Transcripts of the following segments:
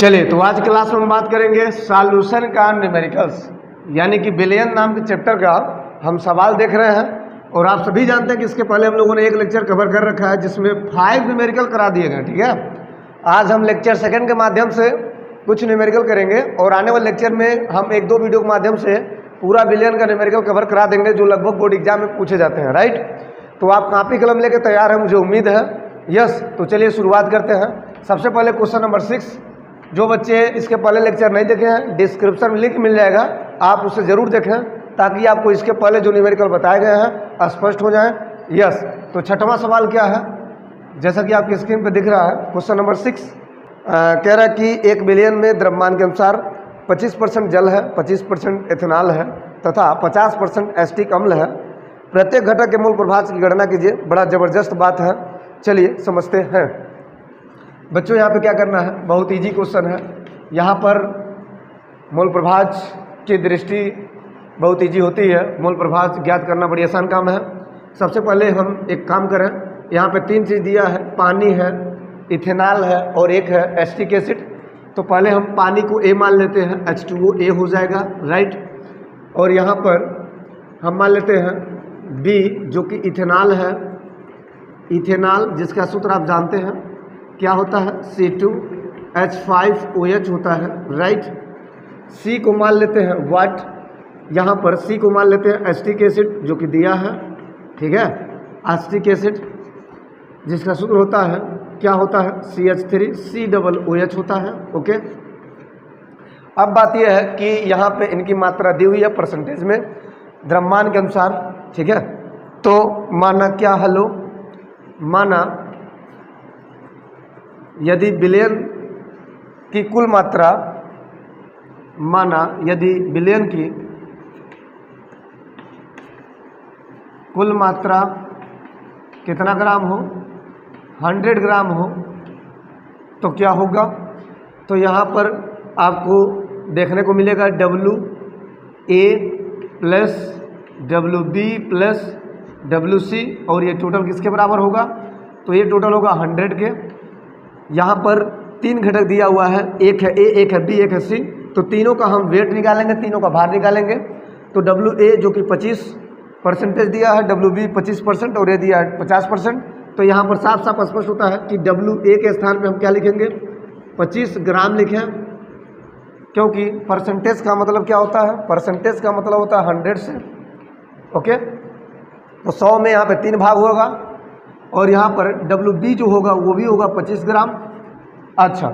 चलिए, तो आज क्लास में हम बात करेंगे सॉल्यूशन का न्यूमेरिकल्स, यानी कि बिलियन नाम के चैप्टर का हम सवाल देख रहे हैं। और आप सभी जानते हैं कि इसके पहले हम लोगों ने एक लेक्चर कवर कर रखा है जिसमें 5 न्यूमेरिकल करा दिए गए। ठीक है, आज हम लेक्चर सेकंड के माध्यम से कुछ न्यूमेरिकल करेंगे और आने वाले लेक्चर में हम एक दो वीडियो के माध्यम से पूरा बिलियन का न्यूमेरिकल कवर करा देंगे जो लगभग बोर्ड एग्जाम में पूछे जाते हैं। राइट, तो आप कापी कलम लेके तैयार हैं, मुझे उम्मीद है। यस, तो चलिए शुरुआत करते हैं। सबसे पहले क्वेश्चन नंबर 6, जो बच्चे इसके पहले लेक्चर नहीं देखे हैं डिस्क्रिप्शन में लिंक मिल जाएगा, आप उसे ज़रूर देखें ताकि आपको इसके पहले जो न्यूमेरिकल बताए गए हैं स्पष्ट हो जाएं। यस, तो छठवां सवाल क्या है, जैसा कि आपकी स्क्रीन पे दिख रहा है। क्वेश्चन नंबर 6 कह रहा है कि 1 बिलियन में द्रव्यमान के अनुसार 25% जल है, 25% एथेनॉल है तथा 50% एसिटिक अम्ल है। प्रत्येक घटक के मूल प्रभाज की गणना कीजिए। बड़ा ज़बरदस्त बात है, चलिए समझते हैं। बच्चों यहाँ पे क्या करना है, बहुत इजी क्वेश्चन है। यहाँ पर मूल प्रभाज की दृष्टि बहुत इजी होती है, मूल प्रभाज ज्ञात करना बड़ी आसान काम है। सबसे पहले हम एक काम करें, यहाँ पे 3 चीज़ दिया है, पानी है, इथेनॉल है और एक है एसिटिक एसिड। तो पहले हम पानी को ए मान लेते हैं, H2O ए हो जाएगा। राइट, और यहाँ पर हम मान लेते हैं बी जो कि इथेनॉल है। इथेनॉल जिसका सूत्र आप जानते हैं क्या होता है, C2H5OH होता है। राइट, सी को मान लेते हैं वाट, यहाँ पर सी को मान लेते हैं एसिटिक एसिड जो कि दिया है। ठीक है, एसिटिक एसिड जिसका सूत्र होता है क्या होता है, CH3COOH होता है। ओके, अब बात यह है कि यहाँ पे इनकी मात्रा दी हुई है परसेंटेज में द्रव्यमान के अनुसार। ठीक है, तो माना क्या हलो, माना यदि बिलियन की कुल मात्रा, माना यदि बिलियन की कुल मात्रा कितना ग्राम हो, 100 ग्राम हो, तो क्या होगा। तो यहाँ पर आपको देखने को मिलेगा WA plus WB plus WC, और ये टोटल किसके बराबर होगा, तो ये टोटल होगा 100 के। यहाँ पर 3 घटक दिया हुआ है, एक है A, एक है B, एक है C। तो तीनों का हम वेट निकालेंगे, तीनों का भार निकालेंगे। तो WA जो कि 25% दिया है, WB 25% और ये दिया है 50%। तो यहाँ पर साफ साफ स्पष्ट होता है कि WA के स्थान पे हम क्या लिखेंगे, 25 ग्राम लिखें, क्योंकि परसेंटेज का मतलब क्या होता है, परसेंटेज का मतलब होता है 100 से। ओके, तो 100 में यहाँ पे 3 भाग होगा और यहाँ पर WB जो होगा वो भी होगा 25 ग्राम। अच्छा,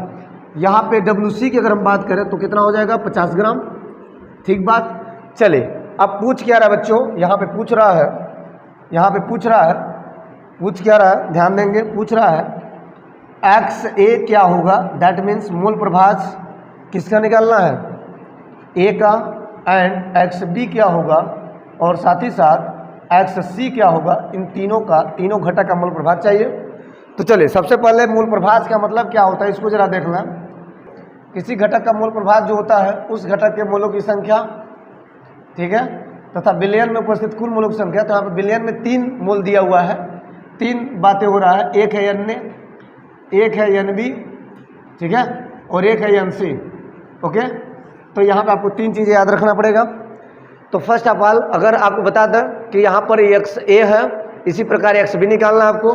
यहाँ पे WC की अगर हम बात करें तो कितना हो जाएगा, 50 ग्राम। ठीक बात, चलिए अब पूछ क्या रहा है बच्चों, यहाँ पे पूछ रहा है, यहाँ पे पूछ रहा है, पूछ क्या रहा है, ध्यान देंगे, पूछ रहा है XA क्या होगा, दैट मीन्स मूल प्रभाज किसका निकालना है, A का, एंड XB क्या होगा और साथ ही साथ XC क्या होगा। इन तीनों का, तीनों घटक का मूल प्रभाज चाहिए। तो चलिए सबसे पहले मूल प्रभाज का मतलब क्या होता है इसको जरा देखना। किसी घटक का मूल प्रभाज जो होता है उस घटक के मूलों की संख्या, ठीक है, तथा बिलियन में उपस्थित कुल मूलों की संख्या। तो यहाँ पर बिलियन में 3 मूल दिया हुआ है, 3 बातें हो रहा है, एक है Na, एक है Nb, ठीक है, और एक है Nc। ओके, तो यहाँ पे आपको 3 चीज़ें याद रखना पड़ेगा। तो फर्स्ट ऑफ ऑल अगर आपको बता दें कि यहाँ पर XA है, इसी प्रकार XB निकालना है आपको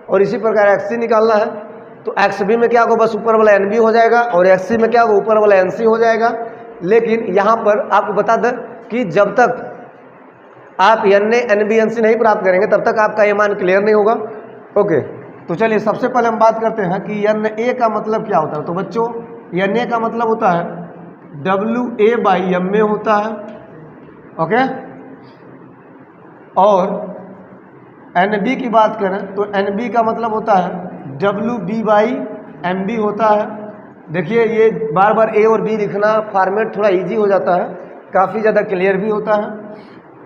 और इसी प्रकार XC निकालना है। तो XB में क्या होगा, बस ऊपर वाला NB हो जाएगा और XC में क्या होगा, ऊपर वाला NC हो जाएगा। लेकिन यहाँ पर आपको बता दें कि जब तक आप Na, NB, NC नहीं प्राप्त करेंगे तब तक आपका ये मान क्लियर नहीं होगा। ओके, तो चलिए सबसे पहले हम बात करते हैं कि Na का मतलब क्या होता है। तो बच्चों Na का मतलब होता है WA/Ma होता है। ओके, और NB की बात करें तो NB का मतलब होता है WB/MB होता है। देखिए ये बार बार A और B लिखना फॉर्मेट थोड़ा इजी हो जाता है, काफ़ी ज़्यादा क्लियर भी होता है।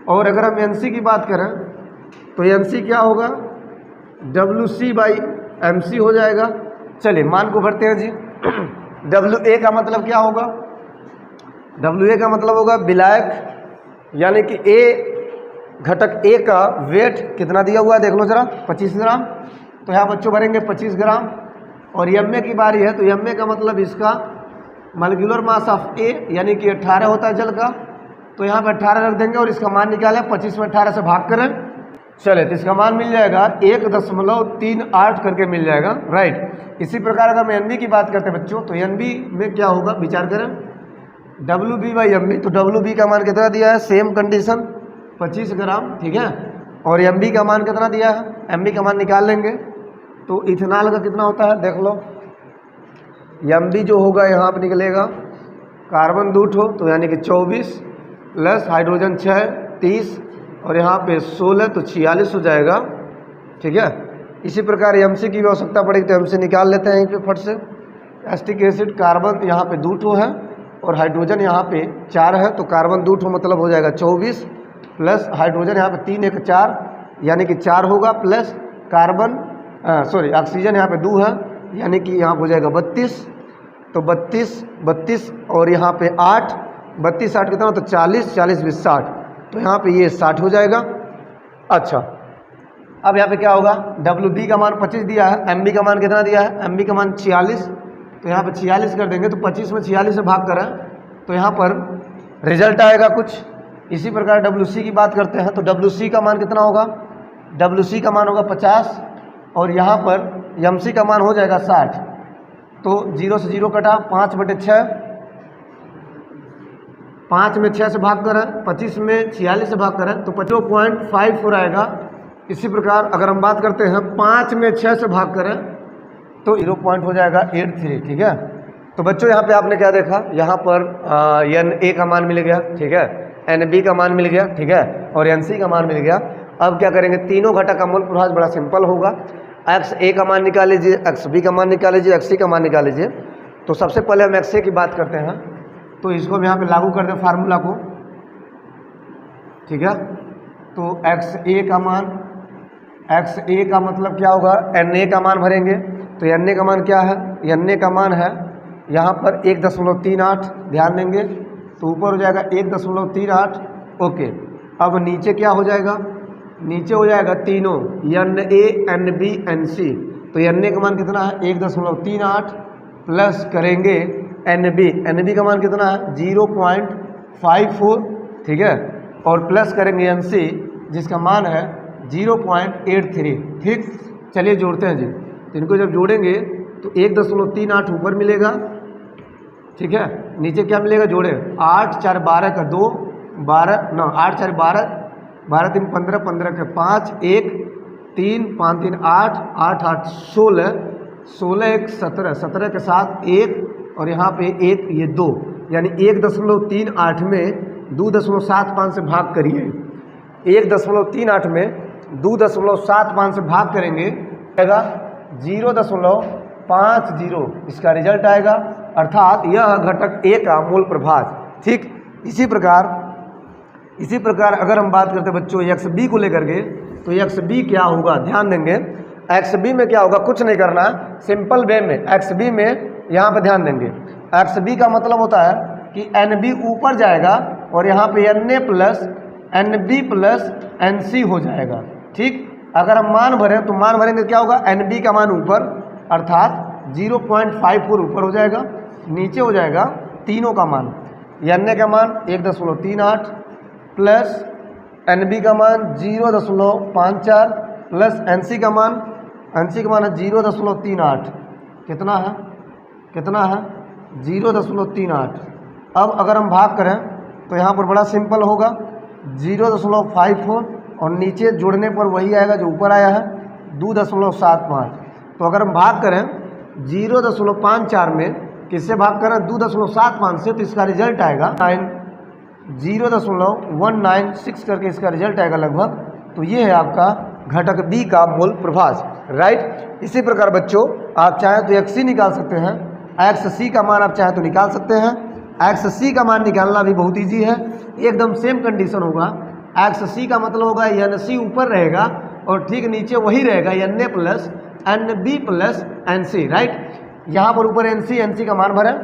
और अगर हम NC की बात करें तो NC क्या होगा, WC/MC हो जाएगा। चलिए मान को भरते हैं जी। WA का मतलब क्या होगा, WA का मतलब होगा विलायक, यानी कि A घटक A का वेट कितना दिया हुआ है देख लो जरा, 25 ग्राम। तो यहाँ बच्चों भरेंगे 25 ग्राम। और एम ए की बारी है तो एम ए का मतलब इसका मॉलिक्यूलर मास ऑफ ए यानी कि 18 होता है जल का, तो यहाँ पे 18 रख देंगे और इसका मान निकालें, 25 में 18 से भाग करें, चले तो इसका मान मिल जाएगा 1.38 करके मिल जाएगा, राइट। इसी प्रकार अगर मैं एन बी की बात करते हैं बच्चों, तो एन बी में क्या होगा विचार करें, W B by M B, तो डब्ल्यू बी का मान कितना दिया है, सेम कंडीशन 25 ग्राम, ठीक है। और एम बी का मान कितना दिया है, एम बी का मान निकाल लेंगे, तो इथेनॉल का कितना होता है देख लो, एम बी जो होगा यहाँ पर निकलेगा, कार्बन 2 ठो तो यानी कि 24 प्लस हाइड्रोजन 6 30 और यहाँ पे 16 तो 46 हो जाएगा, ठीक है। इसी प्रकार एम सी की भी आवश्यकता पड़ेगी तो एम सी निकाल लेते हैं यहीं पे फट से। एसिटिक एसिड कार्बन यहाँ पे 2 ठो है और हाइड्रोजन यहाँ पे 4 है, तो कार्बन 2 ठो मतलब हो जाएगा 24 प्लस हाइड्रोजन यहाँ पे 3 1 4 यानी कि 4 होगा, प्लस कार्बन ऑक्सीजन यहाँ पे 2 है यानी कि यहाँ हो जाएगा 32, तो 32 और यहाँ पे 8 32 8 कितना, तो 40 40 20 60, तो यहाँ पे ये 60 हो जाएगा। अच्छा अब यहाँ पे क्या होगा, डब्ल्यू बी का मान 25 दिया है, एम बी का मान कितना दिया है, एम बी का मान 46, तो यहाँ पे 46 कर देंगे, तो 25 में 46 से भाग करें तो यहाँ पर रिजल्ट आएगा कुछ। इसी प्रकार डब्ल्यू सी की बात करते हैं, तो डब्ल्यू सी का मान कितना होगा, डब्ल्यू सी का मान होगा 50 और यहाँ पर एम सी का मान हो जाएगा 60, तो 0 से 0 कटा, 5/6, 5 में 6 से भाग करें, 25 में 46 से भाग करें तो 0.54 आएगा। इसी प्रकार अगर हम बात करते हैं 5 में 6 से भाग करें तो 0 पॉइंट हो जाएगा 83, ठीक है। तो बच्चों यहाँ पे आपने क्या देखा, यहाँ पर एन ए का मान मिल गया, ठीक है, एन बी का मान मिल गया, ठीक है, और एन सी का मान मिल गया। अब क्या करेंगे, तीनों घटक का मूल प्रभाव बड़ा सिंपल होगा, एक्स ए का मान निकाल लीजिए, एक्स बी का मान निकाल लीजिए, एक्स सी का मान निकाल लीजिए। तो सबसे पहले हम एक्स ए की बात करते हैं, तो इसको हम यहाँ पे लागू कर दें फार्मूला को, ठीक है। तो एक्स ए का मान, एक्स ए का मतलब क्या होगा, एन ए का मान भरेंगे, तो एन ए का मान क्या है, एन ए का मान है यहाँ पर 1.38, ध्यान देंगे, तो ऊपर हो जाएगा 1.38, ओके। अब नीचे क्या हो जाएगा, नीचे हो जाएगा तीनों N A N B N C, तो एन ए का मान कितना है 1.38 प्लस करेंगे एन बी का मान कितना है 0.54, ठीक है, और प्लस करेंगे एन सी जिसका मान है 0.83, ठीक। चलिए जोड़ते हैं जी, तो इनको जब जोड़ेंगे तो 1.38 ऊपर मिलेगा, ठीक है, नीचे क्या मिलेगा, जोड़े 8 4 12 का 2 12 9 8 4 12 12 3 15 15 के 5 1 3 5 3 8 8 8 16 16 1 17 17 के साथ 1 और यहाँ पे 1 ये 2 यानी 1.38 में 2.75 से भाग करिए, 1.38 में 2.75 से भाग करेंगे आएगा 0.50, इसका रिजल्ट आएगा, अर्थात यह घटक ए का मूल प्रभाव, ठीक। इसी प्रकार अगर हम बात करते हैं बच्चों एक्स बी को लेकर के, तो एक्स बी क्या होगा, ध्यान देंगे एक्स बी में क्या होगा, कुछ नहीं करना, सिंपल वे में एक्स बी में यहाँ पे ध्यान देंगे, एक्स बी का मतलब होता है कि एन बी ऊपर जाएगा और यहाँ पे N A plus N B plus N C हो जाएगा, ठीक। अगर हम मान भरें तो मान भरेंगे क्या होगा, एन बी का मान ऊपर अर्थात 0.54 ऊपर हो जाएगा, नीचे हो जाएगा तीनों का मान, एन ए का मान 1.38 प्लस एन बी का मान 0.54 प्लस एन सी का मान है 0.38, कितना है 0.38। अब अगर हम भाग करें तो यहाँ पर बड़ा सिंपल होगा 0.54 और नीचे जोड़ने पर वही आएगा जो ऊपर आया है 2.75। तो अगर हम भाग करें 0.54 में किससे भाग करें 2.75 से, तो इसका रिजल्ट आएगा 0.196 करके इसका रिजल्ट आएगा लगभग। तो ये है आपका घटक बी का मूल प्रभाव, राइट। इसी प्रकार बच्चों आप चाहें तो एक्स सी निकाल सकते हैं, एक्स सी का मान आप चाहें तो निकाल सकते हैं, एक्स सी का मान निकालना भी बहुत ईजी है, एकदम सेम कंडीशन होगा। एक्स सी का मतलब होगा एन सी ऊपर रहेगा और ठीक नीचे वही रहेगा N A plus N B plus N C, right. यहाँ पर ऊपर एन सी का मान भरें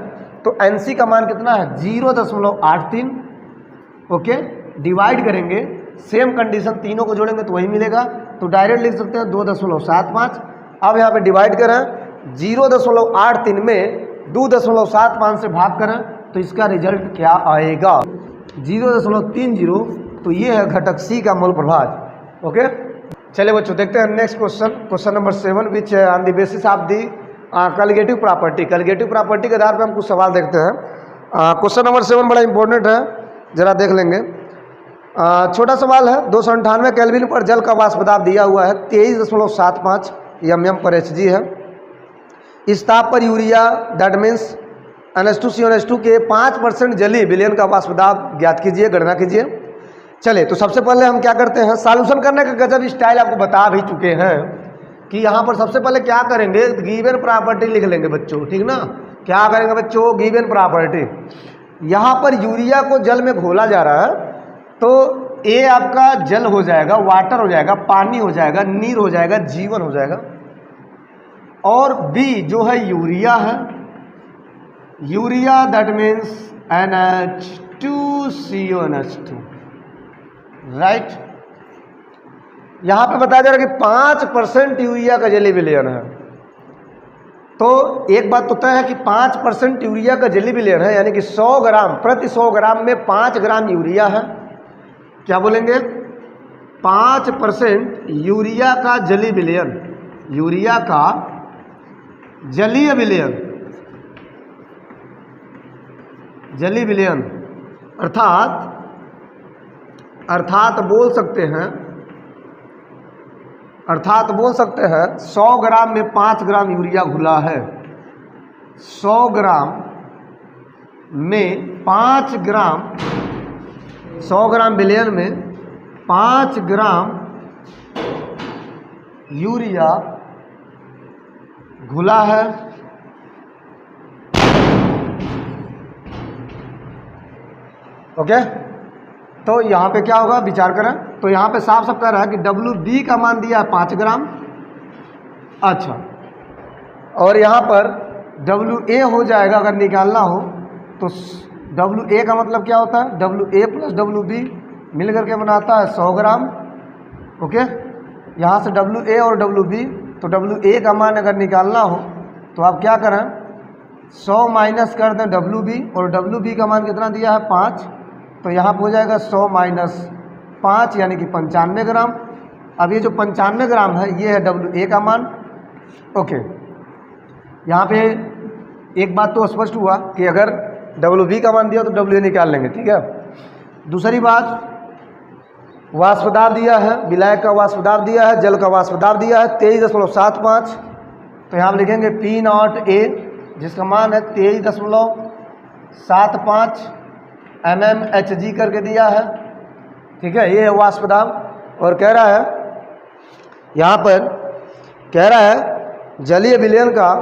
तो एन सी का मान कितना है 0.83, ओके, डिवाइड करेंगे, सेम कंडीशन तीनों को जोड़ेंगे तो वही मिलेगा, तो डायरेक्ट लिख सकते हैं 2.75। अब यहाँ पे डिवाइड करें 0.83 में 2.75 से भाग करें तो इसका रिजल्ट क्या आएगा? 0.30। तो ये है घटक सी का मूल प्रभाज। ओके, चलिए बच्चों देखते हैं next question, question number 7, which on the basis of the colligative property. Colligative property के आधार पर हम कुछ सवाल देखते हैं। क्वेश्चन नंबर 7 बड़ा इंपॉर्टेंट है, जरा देख लेंगे। छोटा सवाल है, 298 केल्विन पर जल का वाष्प दाब दिया हुआ है 23.75 mm/Hg है। इस ताप पर यूरिया दैट मीन्स NH2CO के 5% जलीय विलयन का वाष्प दाब ज्ञात कीजिए, गणना कीजिए। चलिए तो सबसे पहले हम क्या करते हैं, सॉल्यूशन करने का गजब स्टाइल आपको बता भी चुके हैं कि यहाँ पर सबसे पहले क्या करेंगे, गिवन प्रॉपर्टी लिख लेंगे बच्चों, ठीक ना। क्या करेंगे बच्चों, गिवन प्रॉपर्टी। यहाँ पर यूरिया को जल में घोला जा रहा है तो ए आपका जल हो जाएगा, वाटर हो जाएगा, पानी हो जाएगा, नीर हो जाएगा, जीवन हो जाएगा। और बी जो है यूरिया है, urea that means NH2CO, right. यहां पे बताया जा रहा है कि 5% यूरिया का जलीय विलयन है। तो एक बात तो तय है कि 5% यूरिया का जलीय विलयन है, यानी कि 100 ग्राम प्रति 100 ग्राम में 5 ग्राम यूरिया है। क्या बोलेंगे, 5% यूरिया का जलीय विलयन, यूरिया का जलीय विलयन, जलीय विलयन अर्थात बोल सकते हैं, 100 ग्राम में 5 ग्राम यूरिया घुला है। 100 ग्राम में 5 ग्राम, 100 ग्राम विलयन में 5 ग्राम यूरिया घुला है। ओके, तो यहाँ पे क्या होगा विचार करें। तो यहाँ पे साफ साफ कह रहा है कि WB का मान दिया है 5 ग्राम। अच्छा, और यहाँ पर WA हो जाएगा, अगर निकालना हो तो WA का मतलब क्या होता है, WA प्लस WB मिल करके बनाता है 100 ग्राम। ओके, यहाँ से WA और WB, तो WA का मान अगर निकालना हो तो आप क्या करें, 100 माइनस कर दें WB, और WB का मान कितना दिया है 5, तो यहाँ पर हो जाएगा 100 माइनस 5 यानी कि 95 ग्राम। अब ये जो 95 ग्राम है ये है WA का मान। ओके, यहाँ पे एक बात तो स्पष्ट हुआ कि अगर WB का मान दिया तो WA निकाल लेंगे, ठीक है। दूसरी बात, वाष्प दाब दिया है, विलायक का वाष्प दाब दिया है, जल का वाष्प दाब दिया है 23.75, तो यहाँ लिखेंगे P0A जिसका मान है 23.75 mmHg करके दिया है, ठीक है। ये है वाष्प दाब। और कह रहा है, यहाँ पर कह रहा है जलीय विलयन का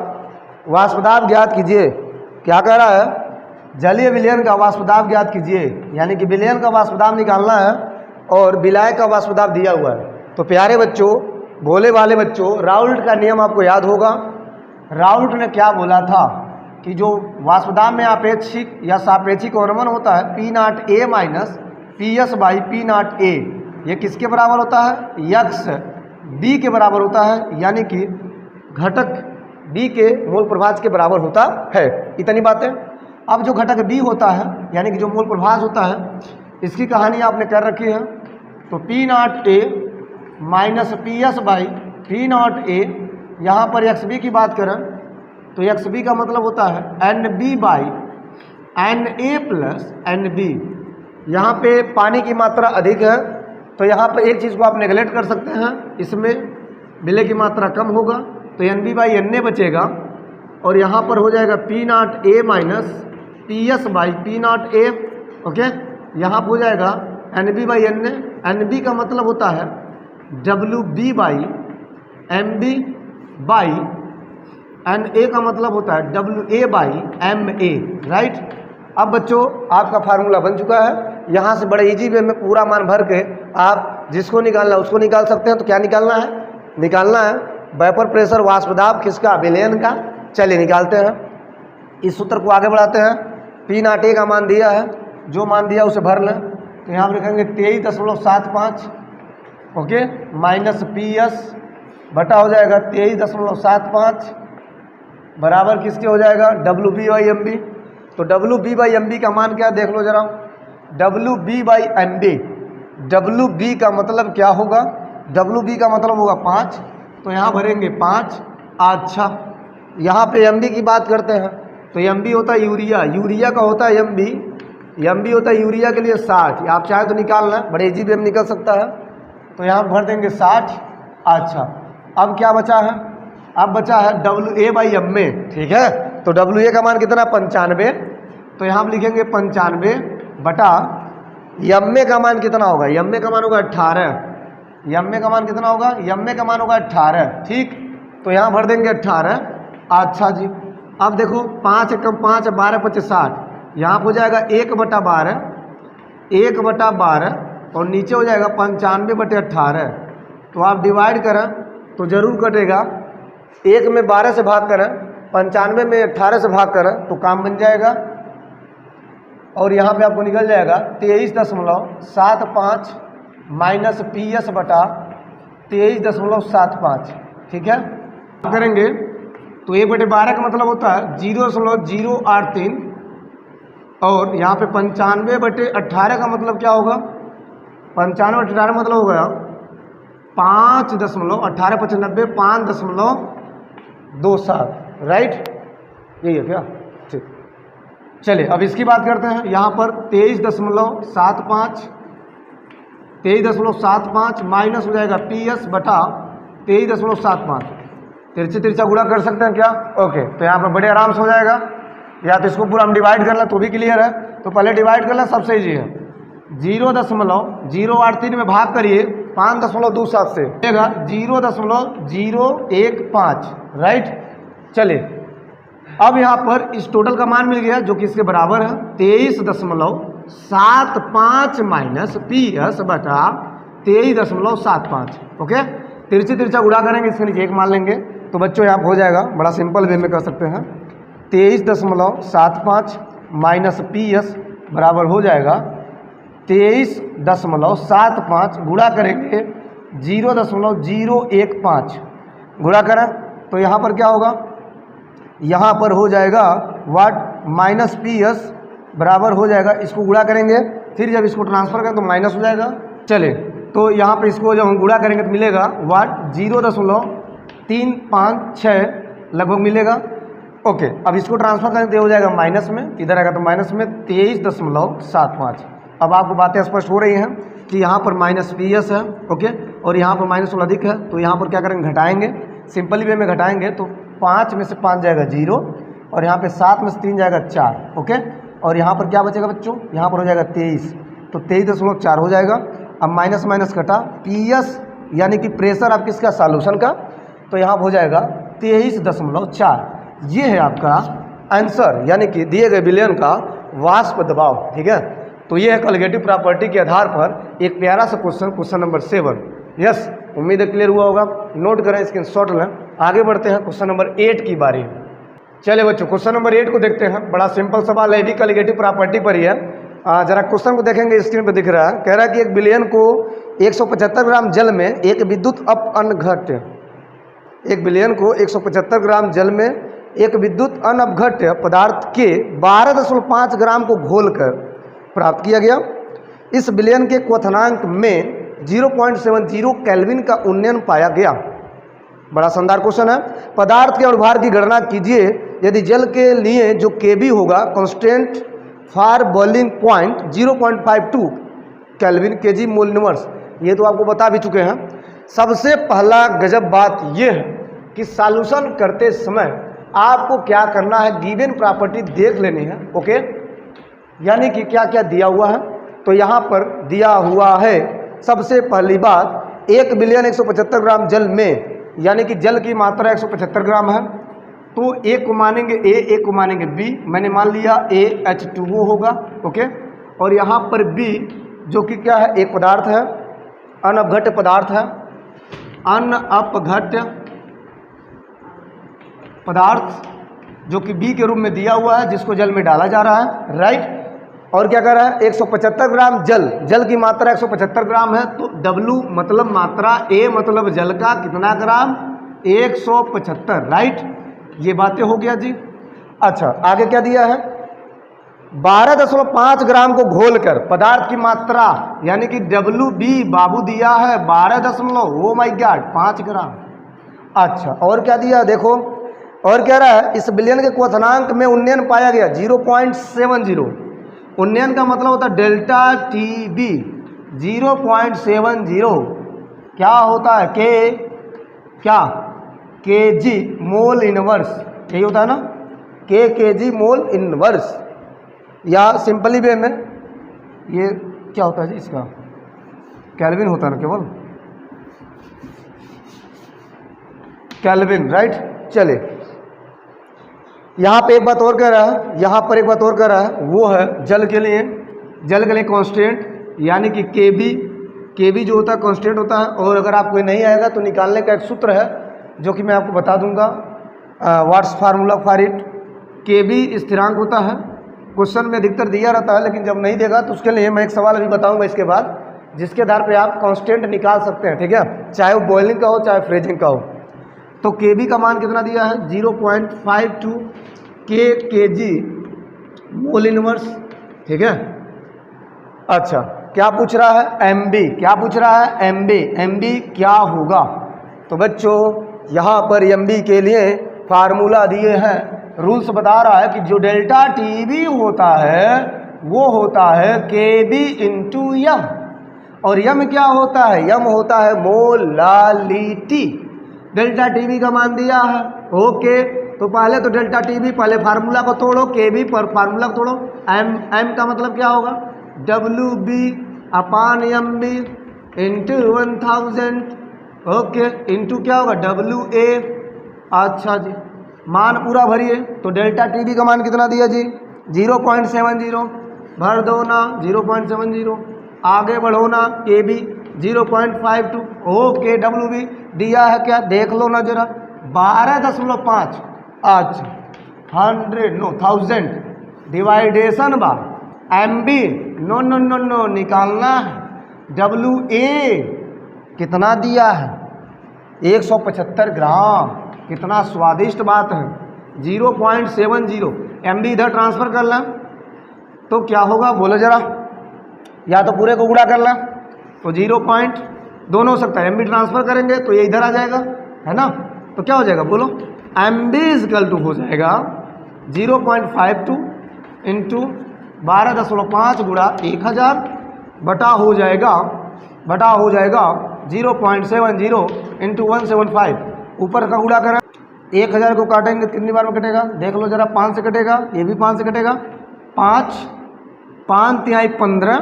वाष्प दाब ज्ञात कीजिए। क्या कह रहा है, जलीय विलयन का वाष्प दाब ज्ञात कीजिए, यानी कि विलयन का वाष्प दाब निकालना है और विलायक का वाष्प दाब दिया हुआ है। तो प्यारे बच्चों, भोले वाले बच्चों, राउल्ट का नियम आपको याद होगा। राउल्ट ने क्या बोला था कि जो वाष्प दाब में आपेक्षिक या सापेक्षिक अवनमन होता है P0A minus PS by P0A, ये किसके बराबर होता है, यक्स B के बराबर होता है, यानी कि घटक B के मूल प्रभाज के बराबर होता है। इतनी बातें। अब जो घटक B होता है, यानी कि जो मूल प्रभाज होता है, इसकी कहानी आपने कर रखी है। तो P0A minus PS by P0A, यहाँ पर XB की बात करें तो XB का मतलब होता है NB by NA plus NB। यहाँ पे पानी की मात्रा अधिक है तो यहाँ पर एक चीज़ को आप नेगलेक्ट कर सकते हैं, इसमें विलय की मात्रा कम होगा तो NB बाई NA बचेगा, और यहाँ पर हो जाएगा P0A minus PS by P0A। Okay, यहाँ पर हो जाएगा NB बाई NA। NB का मतलब होता है WB by MB by NA का मतलब होता है WA बाई MA, राइट। अब बच्चों आपका फार्मूला बन चुका है। यहाँ से बड़े इजी वे में पूरा मान भर के आप जिसको निकालना है उसको निकाल सकते हैं। तो क्या निकालना है, निकालना है वेपर प्रेशर वाष्प दाब किसका, विलयन का। चलिए निकालते हैं, इस सूत्र को आगे बढ़ाते हैं। P0A का मान दिया है, जो मान दिया उसे भर लें। तो यहाँ पर लिखेंगे 23.75, ओके, माइनस PS बटा हो जाएगा 23.75 बराबर किसके हो जाएगा, WB/MB। तो WB/MB का मान क्या देख लो जरा, WB/MB, WB का मतलब क्या होगा, WB का मतलब होगा 5, तो यहाँ भरेंगे 5। अच्छा, यहाँ पे MB की बात करते हैं, तो MB होता है यूरिया, यूरिया का होता है MB, MB होता है यूरिया के लिए 60। आप चाहे तो निकालना, बड़े इजी भी निकल सकता है, तो यहाँ भर देंगे 60। अच्छा, अब क्या बचा है, अब बचा है WA/MA, ठीक है। तो WA का मान कितना, 95, तो यहाँ हम लिखेंगे 95 बटा MA का मान कितना होगा, MA का मान होगा 18, MA का मान कितना होगा, MA का मान होगा 18, ठीक। तो यहाँ भर देंगे 18। अच्छा जी, अब देखो 5 एकम 5 12 25 60, यहाँ हो जाएगा 1/12, 1/12 और नीचे हो जाएगा 95/18। तो आप डिवाइड करें तो जरूर कटेगा, 1 में 12 से भाग करें, 95 में 18 से भाग करें तो काम बन जाएगा, और यहाँ पे आपको निकल जाएगा 23.75 माइनस PS बटा 23.75, ठीक है। करेंगे तो 1/12 का मतलब होता है 0.083, और यहाँ पे 95/18 का मतलब क्या होगा, 95/18 मतलब होगा 5.1895 5.27, राइट, यही है क्या, ठीक। चलिए अब इसकी बात करते हैं, यहाँ पर 23.75 माइनस हो जाएगा PS बटा 23.75, तिरछे तिरछा गुणा कर सकते हैं क्या, ओके। तो यहाँ पर बड़े आराम से हो जाएगा, या तो इसको पूरा हम डिवाइड कर लें तो भी क्लियर है, तो पहले डिवाइड कर लें, सबसे ईजी है। 0.083 में भाग करिए 5.27 से, मिलेगा 0.015, राइट। चलिए अब यहाँ पर इस टोटल का मान मिल गया जो कि इसके बराबर है 23.75 माइनस PS बटा 23.75, ओके। तिरछी तिरछा गुणा करेंगे, इसके नीचे 1 मान लेंगे, तो बच्चों यहाँ हो जाएगा, बड़ा सिंपल वे में कर सकते हैं, 23.75 माइनस PS बराबर हो जाएगा 23.75, गुणा करेंगे 0.015, गुणा करें तो यहाँ पर क्या होगा, यहाँ पर हो जाएगा वाट माइनस PS बराबर हो जाएगा, इसको गुणा करेंगे, फिर जब इसको ट्रांसफर करें तो माइनस हो जाएगा। चले तो यहाँ पे इसको जब हम गुणा करेंगे तो मिलेगा वाट 0.356 लगभग मिलेगा, ओके। अब इसको ट्रांसफर करें तो हो जाएगा माइनस में, इधर आएगा तो माइनस में 23.75। अब आपको बातें स्पष्ट हो रही हैं कि यहाँ पर माइनस PS है, ओके, और यहाँ पर माइनस वाला अधिक है, तो यहाँ पर क्या करेंगे, घटाएंगे, सिंपली वे में घटाएंगे तो 5 में से 5 जाएगा 0, और यहाँ पे 7 में से 3 जाएगा 4, ओके। और यहाँ पर क्या बचेगा बच्चों, यहाँ पर हो जाएगा 23, तो 23.4 हो जाएगा। अब माइनस माइनस कटा, PS यानी कि प्रेशर आप किसका, सॉल्यूशन का, तो यहाँ हो जाएगा 23.4। ये है आपका आंसर, यानी कि दिए गए विलयन का वाष्प दबाव, ठीक है। तो ये है कॉलिगेटिव प्रॉपर्टी के आधार पर एक प्यारा सा क्वेश्चन नंबर 7। यस, उम्मीद है क्लियर हुआ होगा, नोट करें, स्क्रीनशॉट लें। आगे बढ़ते हैं क्वेश्चन नंबर 8 की बारी। चलिए बच्चों क्वेश्चन नंबर 8 को देखते हैं, बड़ा सिंपल सवाल है, भी कॉलिगेटिव प्रॉपर्टी पर ही है। जरा क्वेश्चन को देखेंगे, स्क्रीन पर दिख रहा है, कह रहा है कि एक विलयन को 175 ग्राम जल में एक विद्युत अपघट्य, एक विलयन को 175 ग्राम जल में एक विद्युत अनअपघट्य पदार्थ के 12.5 ग्राम को घोलकर प्राप्त किया गया। इस विलयन के क्वथनांक में 0.70 केल्विन का उन्नयन पाया गया। बड़ा शानदार क्वेश्चन है। पदार्थ के अनुभार की गणना कीजिए यदि जल के लिए जो केबी होगा constant for boiling point 0.52 kelvin KG mole inverse. ये तो आपको बता भी चुके हैं। सबसे पहला गजब बात यह है कि सॉल्यूशन करते समय आपको क्या करना है, गिवन प्रॉपर्टी देख लेनी है, ओके। यानी कि क्या क्या दिया हुआ है, तो यहाँ पर दिया हुआ है सबसे पहली बात 1 बिलियन 175 ग्राम जल में, यानी कि जल की मात्रा 175 ग्राम है, तो एक को मानेंगे A, एक को मानेंगे B। मैंने मान लिया A H2O होगा, ओके। और यहाँ पर B जो कि क्या है, एक पदार्थ है, अनअपघट्य पदार्थ है, अनअपघट्य पदार्थ जो कि B के रूप में दिया हुआ है, जिसको जल में डाला जा रहा है, राइट। और क्या कर रहा है, 175 ग्राम जल, जल की मात्रा 175 ग्राम है, तो W मतलब मात्रा, A मतलब जल का कितना ग्राम, 175, राइट। ये बातें हो गया जी। अच्छा, आगे क्या दिया है, 12.5 ग्राम को घोलकर पदार्थ की मात्रा यानी कि WB बाबू दिया है 5 ग्राम। अच्छा, और क्या दिया देखो, और कह रहा है इस विलयन के क्वथनांक में उन्नयन पाया गया 0.70। उन्नयन का मतलब होता है डेल्टा TB 0.70 क्या होता है, kg मोल इनवर्स, यही होता है ना, kg मोल इनवर्स, या सिंपली वे में ये क्या होता है जी, इसका केल्विन होता है ना, केवल केल्विन, राइट। चले, यहाँ पे एक बात और कह रहा है, यहाँ पर एक बात और कह रहा है, वो है जल के लिए कांस्टेंट यानी कि केबी जो होता है कांस्टेंट होता है। और अगर आपको ये नहीं आएगा तो निकालने का एक सूत्र है जो कि मैं आपको बता दूंगा, व्हाट्स फार्मूला फॉर इट। केबी स्थिरांक होता है, क्वेश्चन में अधिकतर दिया रहता है, लेकिन जब नहीं देगा तो उसके लिए मैं एक सवाल अभी बताऊंगा इसके बाद, जिसके आधार पे आप कांस्टेंट निकाल सकते हैं, ठीक है, चाहे वो बॉइलिंग का हो चाहे फ्रीजिंग का हो। तो केबी का मान कितना दिया है 0.52 kg मोल इनवर्स, ठीक है। अच्छा, क्या पूछ रहा है, MB, क्या पूछ रहा है, MB क्या होगा। तो बच्चों यहाँ पर MB के लिए फार्मूला दिए हैं, रूल्स बता रहा है कि जो डेल्टा TB होता है वो होता है KB इंटू यम, और यम क्या होता है, यम होता है मोलालिटी। डेल्टा TB का मान दिया है, ओके। तो पहले तो डेल्टा TB, पहले फार्मूला को तोड़ो, KB पर फार्मूला को तोड़ो, M का मतलब क्या होगा, WB अपान MB इंटू 1000, ओके, इंटू क्या होगा WA। अच्छा जी, मान पूरा भरिए। तो डेल्टा TB का मान कितना दिया जी 0.70, भर दो ना 0.70, आगे बढ़ो ना, KB 0.52, ओके। WB दिया है क्या, देख लो ना जरा 12.5, अच्छा 1000 डिवाइडेशन बाय MB, नो निकालना है। WA कितना दिया है 175 ग्राम, कितना स्वादिष्ट बात है, 0.70। MB इधर ट्रांसफर कर लें तो क्या होगा बोलो जरा, या तो पूरे को गुणा कर लें तो 0. दोनों हो सकता है, MB ट्रांसफर करेंगे तो ये इधर आ जाएगा, है ना, तो क्या हो जाएगा बोलो, MB इजकल टू हो जाएगा 0.52 इंटू 12.5 गुणा 1000 बटा हो जाएगा 0.70 इंटू 175, ऊपर का गुणा करें 1000 को काटेंगे कितनी बार में कटेगा देख लो जरा, 5 से कटेगा, ये भी 5 से कटेगा, 5 तिहाई 15,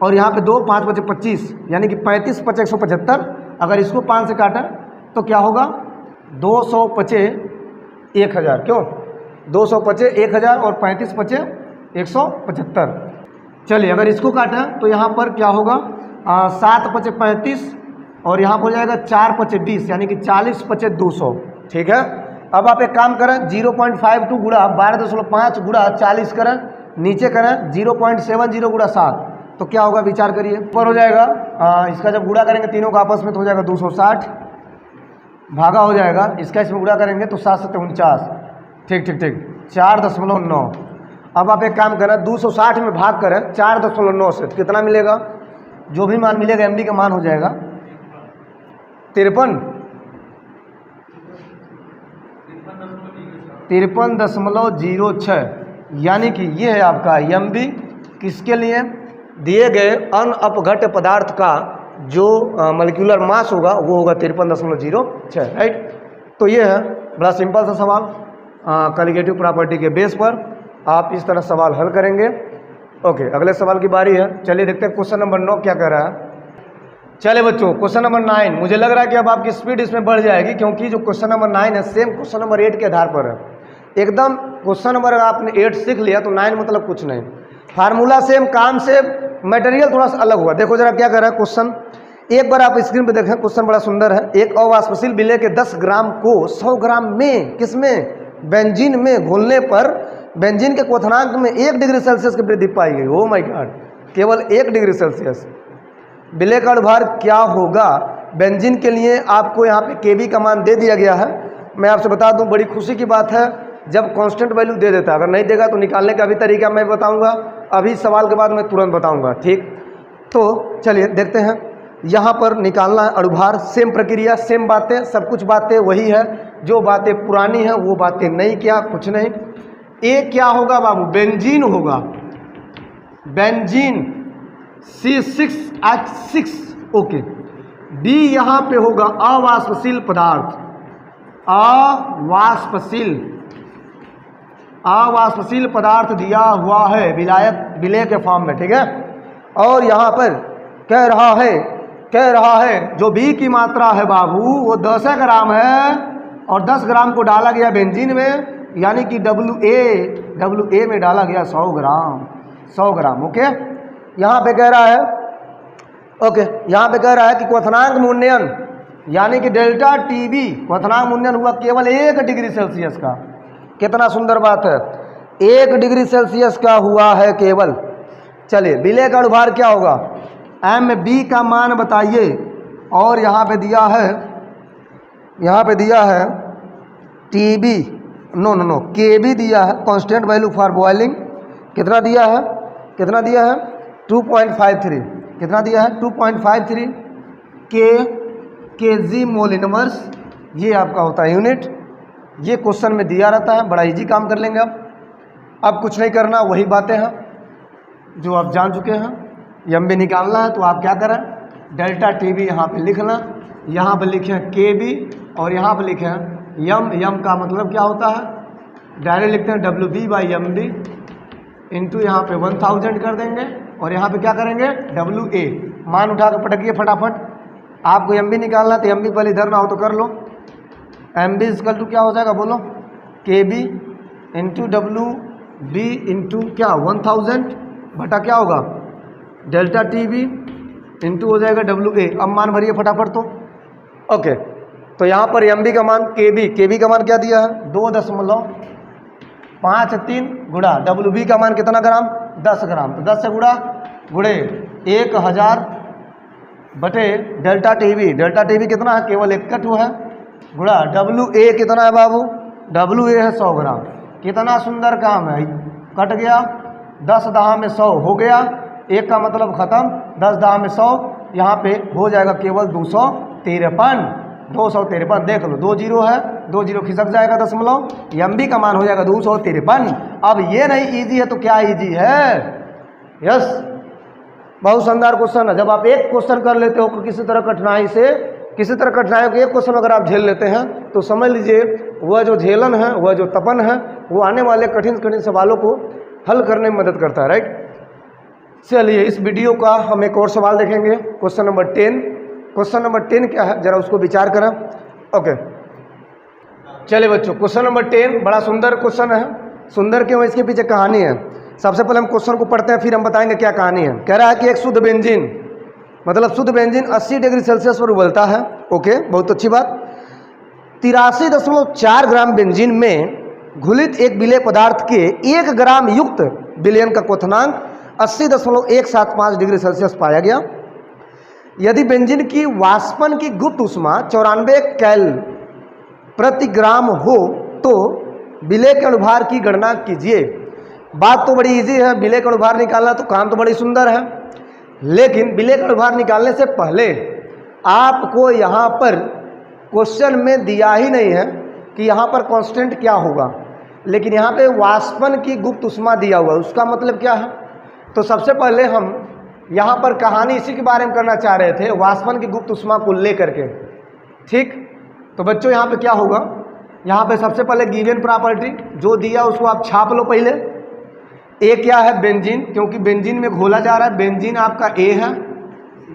और यहाँ पे 2 5 बचे 25, यानी कि 35 5 175। अगर इसको 5 से काटें तो क्या होगा 200 पचे 1000, क्यों 200 पचे 1000 और 35 पचे 175। चलिए अगर इसको काटें तो यहाँ पर क्या होगा 7 पचे 35, और यहाँ पर हो जाएगा 4 पचे 20, यानी कि 40 पचे 200, ठीक है। अब आप एक काम करें 0.52 गुणा 12.5 गुणा 40 करें, नीचे करें 0.70 गुणा 7, तो क्या होगा विचार करिए, ऊपर हो जाएगा इसका जब गुणा करेंगे तीनों का आपस में तो हो जाएगा 260, भागा हो जाएगा इसका इसमें गुणा करेंगे तो 7 7 49, ठीक 4.9। अब आप एक काम करें 260 में भाग करें 4.9 से, कितना मिलेगा, जो भी मान मिलेगा MB का मान हो जाएगा 53.06, यानी कि ये है आपका MB किसके लिए, दिए गए अनअपघट्य पदार्थ का जो मॉलिक्यूलर मास होगा वो होगा 53.06, राइट। तो ये है बड़ा सिंपल सा सवाल, कॉलिगेटिव प्रॉपर्टी के बेस पर आप इस तरह सवाल हल करेंगे। ओके, अगले सवाल की बारी है, चलिए देखते हैं क्वेश्चन नंबर 9 क्या कह रहा है। चले बच्चों क्वेश्चन नंबर 9, मुझे लग रहा है कि अब आपकी स्पीड इसमें बढ़ जाएगी, क्योंकि जो क्वेश्चन नंबर 9 है सेम क्वेश्चन नंबर 8 के आधार पर है एकदम। क्वेश्चन नंबर अगर आपने 8 सीख लिया तो 9 मतलब कुछ नहीं, फार्मूला सेम, काम से मटेरियल थोड़ा सा अलग हुआ। देखो जरा क्या कर रहा है क्वेश्चन, एक बार आप स्क्रीन पे देखें, क्वेश्चन बड़ा सुंदर है। एक अवाष्पशील विलय के 10 ग्राम को 100 ग्राम में किसमें, बेंजीन में घोलने पर बेंजीन के क्वथनांक में 1 डिग्री सेल्सियस की वृद्धि पाई गई। ओ माय गॉड, केवल 1 डिग्री सेल्सियस। विलय का अनुभार क्या होगा बेंजीन के लिए, आपको यहाँ पे केबी का मान दे दिया गया है, मैं आपसे बता दूं, बड़ी खुशी की बात है जब कांस्टेंट वैल्यू दे देता है। अगर नहीं देगा तो निकालने का भी तरीका मैं बताऊंगा, अभी सवाल के बाद मैं तुरंत बताऊंगा। ठीक, तो चलिए देखते हैं। यहाँ पर निकालना है अणुभार, सेम प्रक्रिया, सेम बातें, सब कुछ बातें वही है। जो बातें पुरानी हैं वो बातें नहीं, क्या कुछ नहीं। ए क्या होगा बाबू? बेंजीन होगा, बेंजीन C6H6। ओके। बी यहाँ पे होगा अवाष्पशील पदार्थ, अवाष्पशील पदार्थ दिया हुआ है विलय के फॉर्म में। ठीक है, और यहाँ पर कह रहा है जो बी की मात्रा है बाबू वो 10 ग्राम है, और 10 ग्राम को डाला गया बेंजीन में, यानी कि WA में डाला गया 100 ग्राम। ओके, यहाँ पे कह रहा है कि क्वथनांक मुन्नयन यानी कि डेल्टा TB क्वथनांक मुन्नयन हुआ केवल 1 डिग्री सेल्सियस का। कितना सुंदर बात है, 1 डिग्री सेल्सियस का हुआ है केवल। चलिए, विलय का अणुभार क्या होगा? MB का मान बताइए। और यहाँ पे दिया है TB, नो KB दिया है, कांस्टेंट वैल्यू फॉर बॉइलिंग। कितना दिया है? 2.53। कितना दिया है? 2.53 kg मोल इनवर्स। ये आपका होता है यूनिट। ये क्वेश्चन में दिया रहता है, बड़ा इजी काम कर लेंगे। अब कुछ नहीं करना, वही बातें हैं जो आप जान चुके हैं। MB निकालना है तो आप क्या करें, डेल्टा TB यहाँ पे लिखना, यहाँ पे लिखें KB और यहाँ पे लिखें यम का मतलब क्या होता है, डायरेक्ट लिखते हैं WB/MB इंटू यहाँ पे 1000 कर देंगे, और यहाँ पे क्या करेंगे WA। मान उठा कर पटकिए फटाफट। आपको MB निकालना है तो MB पहले इधर ना हो तो कर लो। MB इक्वल टू क्या हो जाएगा बोलो? KB इंटू WB इंटू क्या 1000 बटा क्या होगा डेल्टा TB इंटू हो जाएगा WA। अब मान भरिए फटाफट तो। ओके, तो यहाँ पर MB का मान KB का मान क्या दिया है 2.53 गुणा WB का मान कितना ग्राम 10 ग्राम, तो 10 से गुणे 1000 बटे डेल्टा TB कितना है केवल 1 है, गुणा WA कितना है बाबू, WA है 100 ग्राम। कितना सुंदर काम है, कट गया 10 दाह में 100 हो गया, 1 का मतलब खत्म, 10 दाह में 100, यहाँ पे हो जाएगा केवल 253। देख लो 2 जीरो है, 2 जीरो खिसक जाएगा दशमलव, MB का मान हो जाएगा 253। अब ये नहीं इजी है तो क्या इजी है? यस, बहुत शानदार क्वेश्चन है। जब आप एक क्वेश्चन कर लेते हो किसी तरह कठिनाई को एक क्वेश्चन अगर आप झेल लेते हैं तो समझ लीजिए वह जो झेलन है, वह जो तपन है, वो आने वाले कठिन सवालों को हल करने में मदद करता है। राइट, चलिए इस वीडियो का हम एक और सवाल देखेंगे, क्वेश्चन नंबर 10। क्वेश्चन नंबर 10 क्या है जरा उसको विचार करें। ओके, चलिए बच्चों, क्वेश्चन नंबर 10 बड़ा सुंदर क्वेश्चन है। सुंदर क्यों? इसके पीछे कहानी है। सबसे पहले हम क्वेश्चन को पढ़ते हैं, फिर हम बताएंगे क्या कहानी है। कह रहा है कि एक शुद्ध बेंजीन 80 डिग्री सेल्सियस पर उबलता है। ओके, बहुत अच्छी बात। 83.4 ग्राम बेंजीन में घुलित एक विलय पदार्थ के 1 ग्राम युक्त विलयन का क्वथनांक 80.175 डिग्री सेल्सियस पाया गया। यदि बेंजीन की वाष्पन की गुप्त ऊष्मा 94 कैल प्रति ग्राम हो तो विलय के अणुभार की गणना कीजिए। बात तो बड़ी इजी है, विलय का अणुभार निकालना, तो काम तो बड़ी सुंदर है, लेकिन विलय का अणुभार निकालने से पहले आपको यहाँ पर क्वेश्चन में दिया ही नहीं है कि यहाँ पर कांस्टेंट क्या होगा, लेकिन यहाँ पे वाष्पन की गुप्त ऊष्मा दिया हुआ है। उसका मतलब क्या है? तो सबसे पहले हम यहाँ पर कहानी इसी के बारे में करना चाह रहे थे, वाष्पन की गुप्त ऊष्मा को लेकर के। ठीक, तो बच्चों यहाँ पे क्या होगा, यहाँ पे सबसे पहले गिवन प्रॉपर्टी जो दिया उसको आप छाप लो पहले। ए क्या है? बेंजीन, क्योंकि बेंजीन में घोला जा रहा है, बेंजीन आपका ए है,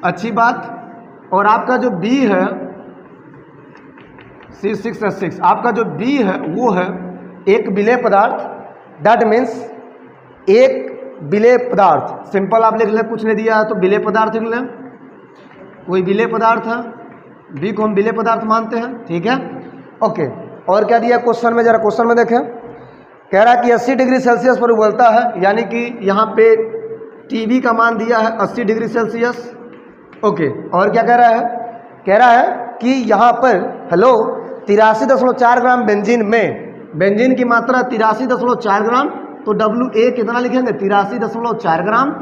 अच्छी बात। और आपका जो बी है C6H6, आपका जो बी है वो है एक विलय पदार्थ, दैट मीन्स एक विलय पदार्थ। सिंपल आप लिख लें, कुछ नहीं दिया है तो विलय पदार्थ लिख लें, कोई विलय पदार्थ है, बी को हम विलय पदार्थ मानते हैं। ठीक है, ओके। और क्या दिया क्वेश्चन में, जरा क्वेश्चन में देखें। कह रहा है कि 80 डिग्री सेल्सियस पर उबलता है, यानी कि यहाँ पे TB का मान दिया है 80 डिग्री सेल्सियस। ओके, और क्या कह रहा है? कह रहा है कि यहाँ पर 83.4 ग्राम बेंजीन में, बेंजीन की मात्रा 83.4 ग्राम, तो WA कितना लिखेंगे 83.4 ग्राम।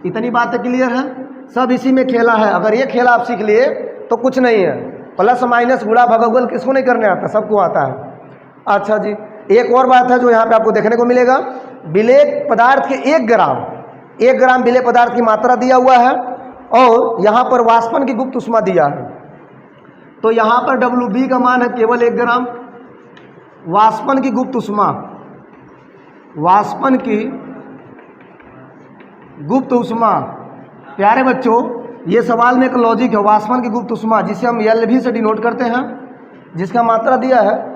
इतनी बातें क्लियर है, सब इसी में खेला है। अगर ये खेला आप सीख लिए तो कुछ नहीं है। प्लस माइनस गुणा भागागुल किसको नहीं करने आता, सबको आता है। अच्छा जी, एक और बात है जो यहाँ पे आपको देखने को मिलेगा, विलेय पदार्थ के 1 ग्राम विलेय पदार्थ की मात्रा दिया हुआ है और यहाँ पर वाष्पन की गुप्त उष्मा दिया है। तो यहाँ पर WB का मान है केवल 1 ग्राम। वाष्पन की गुप्त उष्मा, वाष्पन की गुप्त उष्मा, प्यारे बच्चों ये सवाल में एक लॉजिक है। वाष्पन की गुप्त उष्मा जिसे हम LV से डिनोट करते हैं, जिसका मात्रा दिया है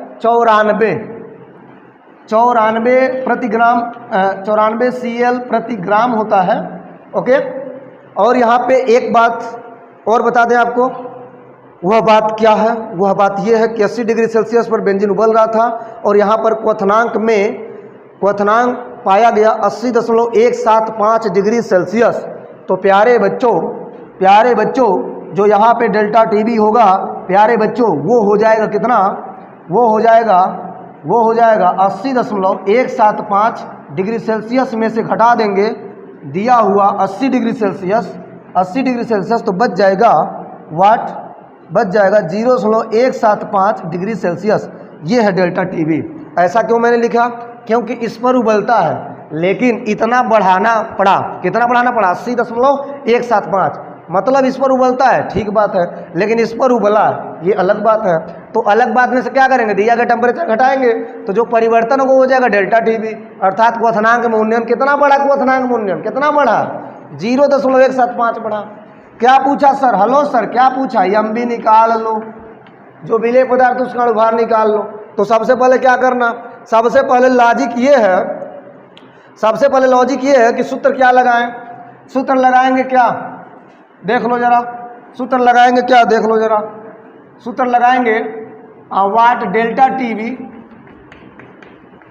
94 प्रति ग्राम, 94 CL प्रति ग्राम होता है। ओके, और यहाँ पे एक बात और बता दें आपको, वह बात क्या है, वह बात यह है कि 80 डिग्री सेल्सियस पर बेंजीन उबल रहा था और यहाँ पर क्वथनांक पाया गया 80.175 डिग्री सेल्सियस। तो प्यारे बच्चों जो यहाँ पे डेल्टा TB होगा प्यारे बच्चों वो हो जाएगा कितना, वो हो जाएगा 80.175 डिग्री सेल्सियस में से घटा देंगे दिया हुआ 80 डिग्री सेल्सियस, तो बच जाएगा वाट, बच जाएगा 0.175 डिग्री सेल्सियस। ये है डेल्टा TB। ऐसा क्यों मैंने लिखा, क्योंकि इस पर उबलता है, लेकिन इतना बढ़ाना पड़ा, कितना बढ़ाना पड़ा 80.175, मतलब इस पर उबलता है, ठीक बात है, लेकिन इस पर उबला ये अलग बात है। तो अलग बात में से क्या करेंगे, दिया गया टेम्परेचर घटाएंगे, तो जो परिवर्तन होगा हो जाएगा डेल्टा TB, अर्थात क्वथनांक में उन्नयन कितना बढ़ा, क्वथनांक में उन्नयन कितना बढ़ा 0.175 बढ़ा। क्या पूछा सर, हेलो सर क्या पूछा, MB निकाल लो, जो विलेय पदार्थ उसका अणुभार निकाल लो। तो सबसे पहले क्या करना, सबसे पहले लॉजिक ये है कि सूत्र क्या लगाएं, सूत्र लगाएंगे क्या, देख लो जरा, सूत्र लगाएंगे क्या, देख लो जरा, सूत्र लगाएंगे वाट डेल्टा TB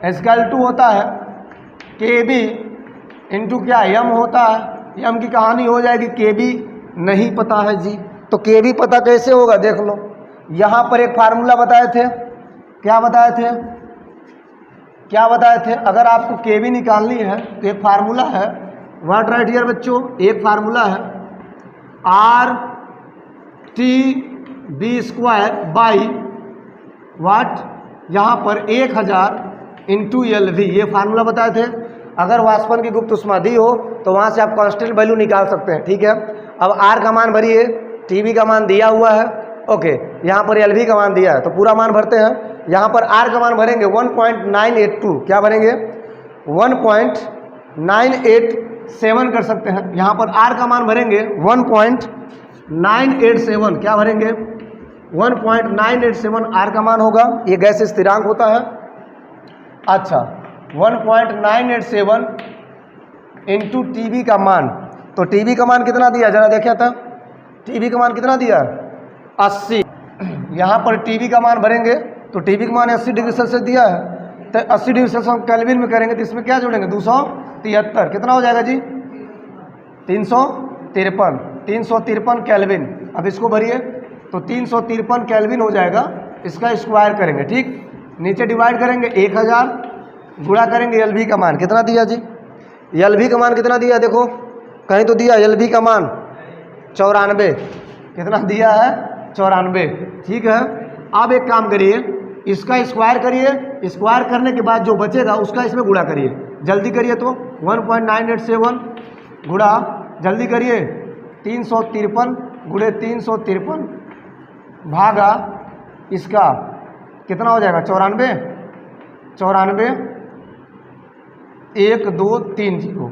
= होता है KB इंटू क्या M होता है। M की कहानी हो जाएगी, KB नहीं पता है जी, तो KB पता कैसे होगा, देख लो यहाँ पर एक फार्मूला बताए थे, क्या बताए थे, अगर आपको KB निकालनी है तो एक फार्मूला है, व्हाट राइट हियर बच्चों, एक फार्मूला है RTB² बाई वाट, यहाँ पर 1000 इंटू LV, ये फार्मूला बताए थे। अगर वाष्पन की गुप्त उष्मा दी हो तो वहाँ से आप कांस्टेंट वैल्यू निकाल सकते हैं, ठीक है। अब R का मान भरिए, TB का मान दिया हुआ है, ओके, यहाँ पर LV का मान दिया है तो पूरा मान भरते हैं। यहाँ पर R का मान भरेंगे 1.982, क्या भरेंगे 1.987 कर सकते हैं। यहाँ पर R का मान भरेंगे 1.987, क्या भरेंगे 1.987 R का मान होगा, ये गैस स्थिरांक होता है। अच्छा 1.987 इंटू TB का मान, तो TB का मान कितना दिया जरा देखा था, TB का मान कितना दिया 80, यहाँ पर TB का मान भरेंगे तो TB का मान 80 डिग्री सेल्सियस दिया है, तो 80 डिग्री सेल्सियस हम केल्विन में करेंगे तो इसमें क्या जोड़ेंगे 273, कितना हो जाएगा जी 353 केल्विन। अब इसको भरिए तो 353 केल्विन हो जाएगा, इसका स्क्वायर करेंगे, ठीक, नीचे डिवाइड करेंगे 1000, गुणा करेंगे LV का मान कितना दिया जी, LV का मान कितना दिया, देखो कहीं तो दिया LV का मान 94, कितना दिया है 94, ठीक है। अब एक काम करिए, इसका स्क्वायर करिए, स्क्वायर करने के बाद जो बचेगा उसका इसमें गुणा करिए, जल्दी करिए, तो 1.987 गुणा, जल्दी करिए 353 गुणे 353 भागा इसका कितना हो जाएगा 94, 1 2 3 0,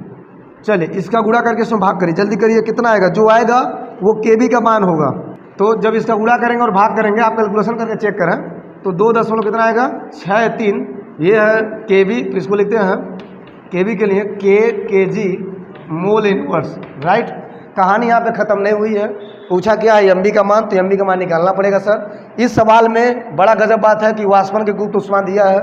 चलिए इसका गुणा करके इसमें भाग करिए, जल्दी करिए, कितना आएगा, जो आएगा वो KB का मान होगा। तो जब इसका गुणा करेंगे और भाग करेंगे, आप कैलकुलेशन करके चेक करें, तो 2 दशमलव कितना आएगा 63, ये है KB, तो इसको लिखते हैं KB के लिए kg मोल इनवर्स, राइट। कहानी यहाँ पे ख़त्म नहीं हुई है, पूछा क्या है MB का मान, तो MB का मान निकालना पड़ेगा सर। इस सवाल में बड़ा गजब बात है कि वाष्पन के गुप्त उष्मा दिया है,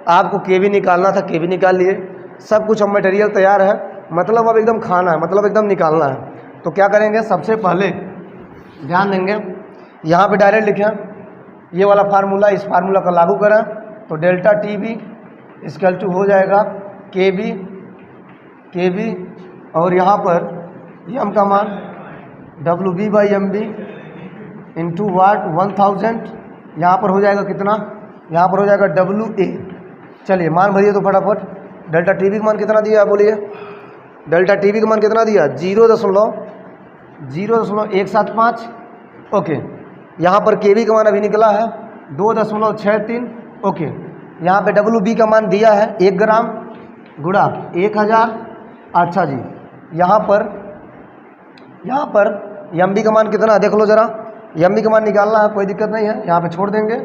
आपको KB निकालना था, KB निकाल लिए, सब कुछ अब मटेरियल तैयार है, मतलब अब एकदम खाना है, मतलब एकदम निकालना है। तो क्या करेंगे, सबसे पहले ध्यान देंगे, यहाँ पे डायरेक्ट लिखें ये वाला फार्मूला, इस फार्मूला का लागू करें तो delta T B equal to हो जाएगा के बी और यहाँ पर एम का मान W B by M B into watt 1000, यहाँ पर हो जाएगा कितना, यहाँ पर हो जाएगा डब्ल्यू ए। चलिए मान भरिए तो फटाफट। डेल्टा टी बी का मान कितना दिया बोलिए, डेल्टा टी बी का मान कितना दिया 0.0175। ओके, यहाँ पर के बी का मान अभी निकला है 2.63। ओके, यहाँ पे डब्ल्यू बी का मान दिया है 1 ग्राम गुणा 1000। अच्छा जी, यहाँ पर एम बी का मान कितना है देख लो ज़रा, एम बी का मान निकालना है, कोई दिक्कत नहीं है, यहाँ पे छोड़ देंगे।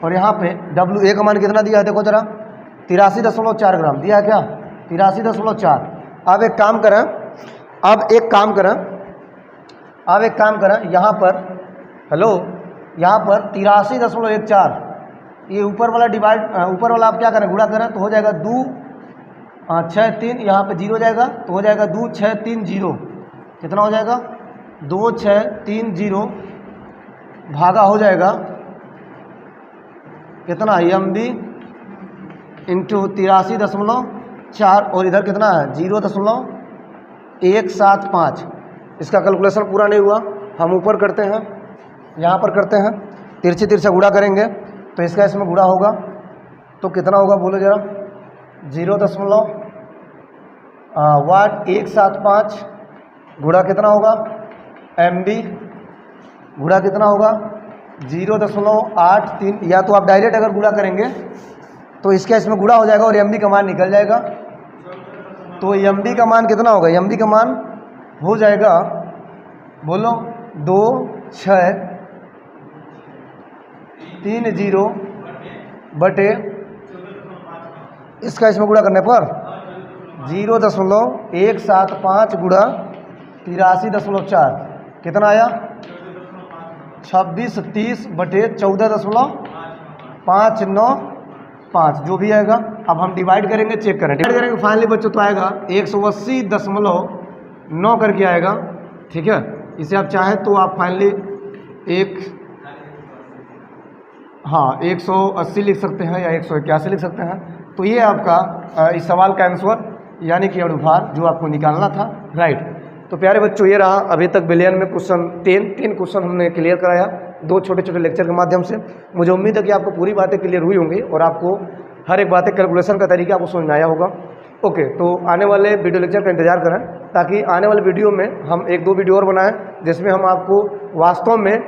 और यहाँ पे डब्ल्यू ए का मान कितना दिया है देखो ज़रा, 83.4 ग्राम दिया है क्या, 83.4। अब एक काम करें, यहाँ पर हेलो, यहाँ पर 83.14, ये ऊपर वाला आप क्या करें गुणा करें तो हो जाएगा 263, यहाँ पे 0 जाएगा तो हो जाएगा 2630। कितना हो जाएगा 2630 भागा हो जाएगा कितना एम बी इंटू 83.4 और इधर कितना है 0.175। इसका कैलकुलेशन पूरा नहीं हुआ, हम ऊपर करते हैं, यहाँ पर करते हैं, तिरछा गुणा करेंगे तो इसका इसमें गुणा होगा तो कितना होगा बोलो जरा, 0.175 गुणा कितना होगा एम बी गुणा कितना होगा 0.83। या तो आप डायरेक्ट अगर गुणा करेंगे तो इसका इसमें गुणा हो जाएगा और एम बी का मान निकल जाएगा। तो एम बी का मान कितना होगा, एम बी का मान हो जाएगा बोलो 2630 बटे इसका इसमें गुणा करने पर 0.175 गुणा 83.4 कितना आया 2630 बटे 14.595 जो भी आएगा। अब हम डिवाइड करेंगे, चेक करें, डिवाइड करेंगे फाइनली बच्चों तो आएगा 180.9 करके आएगा। ठीक है, इसे आप चाहें तो आप फाइनली 180 लिख सकते हैं या 181 लिख सकते हैं। तो ये आपका इस सवाल का आंसर यानी कि अनुभार जो आपको निकालना था, राइट। तो प्यारे बच्चों ये रहा अभी तक बिलियन में क्वेश्चन 10 क्वेश्चन हमने क्लियर कराया 2 छोटे लेक्चर के माध्यम से। मुझे उम्मीद है कि आपको पूरी बातें क्लियर हुई होंगी और आपको हर एक बातें कैलकुलेशन का तरीका आपको समझ में आया होगा। ओके, तो आने वाले वीडियो लेक्चर का इंतजार करें ताकि आने वाले वीडियो में हम 1-2 वीडियो और बनाएं जिसमें हम आपको वास्तव में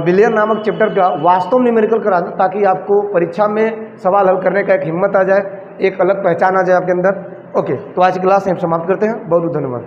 बिलियन नामक चैप्टर का वास्तव में न्यूमेरिकल करा दें ताकि आपको परीक्षा में सवाल हल करने का एक हिम्मत आ जाए, एक अलग पहचान आ जाए आपके अंदर। ओके, तो आज की क्लास हम समाप्त करते हैं। बहुत बहुत धन्यवाद।